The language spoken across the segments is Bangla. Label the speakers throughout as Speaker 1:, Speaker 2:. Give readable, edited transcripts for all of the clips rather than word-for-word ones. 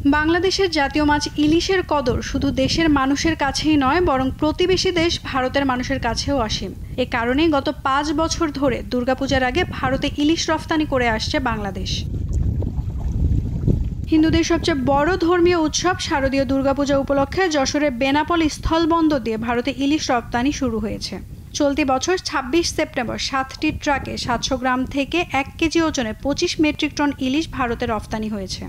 Speaker 1: বাংলাদেশের জাতীয় মাছ ইলিশের কদর শুধু দেশের মানুষের কাছেই নয়, বরং প্রতিবেশী দেশ ভারতের মানুষের কাছেও অসীম। এ কারণেই গত ৫ বছর ধরে দুর্গাপূজার আগে ভারতে ইলিশ রফতানি করে আসছে বাংলাদেশ। হিন্দুদের সবচেয়ে বড় ধর্মীয় উৎসব শারদীয় দুর্গাপূজা উপলক্ষে যশোরের বেনাপোল স্থলবন্দর দিয়ে ভারতে ইলিশ রপ্তানি শুরু হয়েছে। চলতি বছর ২৬ সেপ্টেম্বর ৭টি ট্রাকে ৭০০ গ্রাম থেকে ১ কেজি ওজনে ২৫ মেট্রিক টন ইলিশ ভারতে রফতানি হয়েছে।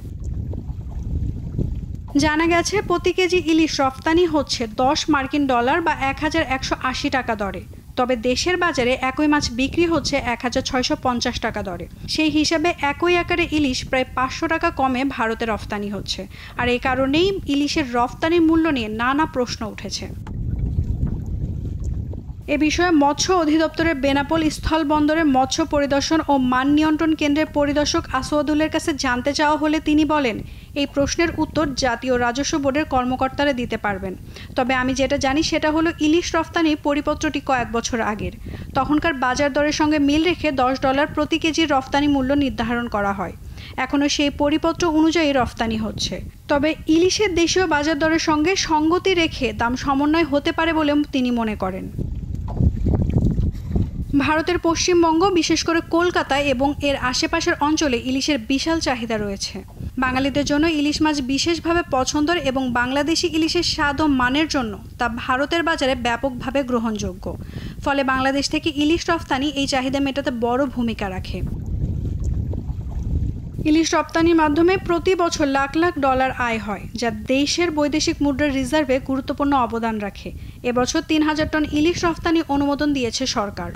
Speaker 1: জানা গেছে, প্রতি কেজি ইলিশ রফতানি হচ্ছে $10 বা ১,১৮০ টাকা দরে। তবে দেশের বাজারে একই মাছ বিক্রি হচ্ছে ১,৬৫০ টাকা দরে। সেই হিসাবে একই আকারে ইলিশ প্রায় ৫০০ টাকা কমে ভারতে রফতানি হচ্ছে। আর এই কারণেই ইলিশের রফতানির মূল্য নিয়ে নানা প্রশ্ন উঠেছে। এ বিষয়ে মৎস্য অধিদপ্তরের বেনাপোল স্থলবন্দরের মৎস্য পরিদর্শন ও মান নিয়ন্ত্রণ কেন্দ্রের পরিদর্শক আসওয়াদুলের কাছে জানতে চাওয়া হলে তিনি বলেন, এই প্রশ্নের উত্তর জাতীয় রাজস্ব বোর্ডের কর্মকর্তারা দিতে পারবেন। তবে আমি যেটা জানি সেটা হলো ইলিশ রফতানির পরিপত্রটি কয়েক বছর আগের। তখনকার বাজার দরের সঙ্গে মিল রেখে $10 প্রতি কেজির রফতানি মূল্য নির্ধারণ করা হয়। এখনও সেই পরিপত্র অনুযায়ী রফতানি হচ্ছে। তবে ইলিশের দেশীয় বাজার দরের সঙ্গে সঙ্গতি রেখে দাম সমন্বয় হতে পারে বলেও তিনি মনে করেন। ভারতের পশ্চিমবঙ্গ, বিশেষ করে কলকাতা এবং এর আশেপাশের অঞ্চলে ইলিশের বিশাল চাহিদা রয়েছে। বাঙালিদের জন্য ইলিশ মাছ বিশেষভাবে পছন্দের এবং বাংলাদেশি ইলিশের স্বাদ ও মানের জন্য তা ভারতের বাজারে ব্যাপকভাবে গ্রহণযোগ্য। ফলে বাংলাদেশ থেকে ইলিশ রফতানি এই চাহিদা মেটাতে বড় ভূমিকা রাখে। ইলিশ রপ্তানির মাধ্যমে প্রতি বছর লাখ লাখ ডলার আয় হয়, যা দেশের বৈদেশিক মুদ্রার রিজার্ভে গুরুত্বপূর্ণ অবদান রাখে। এবছর ৩,০০০ টন ইলিশ রফতানি অনুমোদন দিয়েছে সরকার।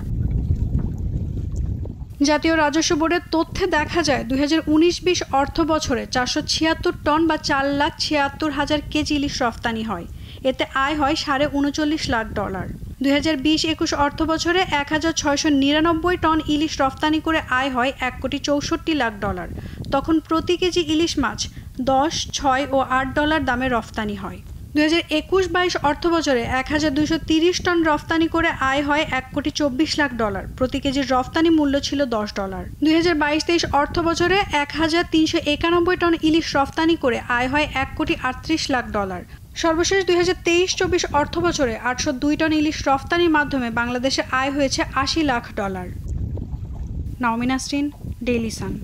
Speaker 1: জাতীয় রাজস্ব বোর্ডের তথ্যে দেখা যায়, ২০১৯-২০ অর্থ বছরে ৪৭৬ টন বা ৪,৭৬,০০০ কেজি ইলিশ রফতানি হয়। এতে আয় হয় $৩৯.৫ লাখ। ২০২০-২১ অর্থ বছরে ১,৬৯৯ টন ইলিশ রফতানি করে আয় হয় $১,৬৪ লাখ। তখন প্রতি কেজি ইলিশ মাছ $10, $6 ও $8 দামে রফতানি হয়। ২০২১-২২ অর্থ বছরে ১,২৩০ টন রফতানি করে আয় হয় $১,২৪ লাখ। প্রতি কেজির রফতানি মূল্য ছিল $10। ২০২২-২৩ অর্থ বছরে ১,৩৯১ টন ইলিশ রফতানি করে আয় হয় $১,৩৮ লাখ। সর্বশেষ ২০২৩-২৪ অর্থ বছরে ৮০২ টন ইলিশ রফতানির মাধ্যমে বাংলাদেশে আয় হয়েছে $৮০ লাখ। নাওমিন Nasrin, Daily Sun.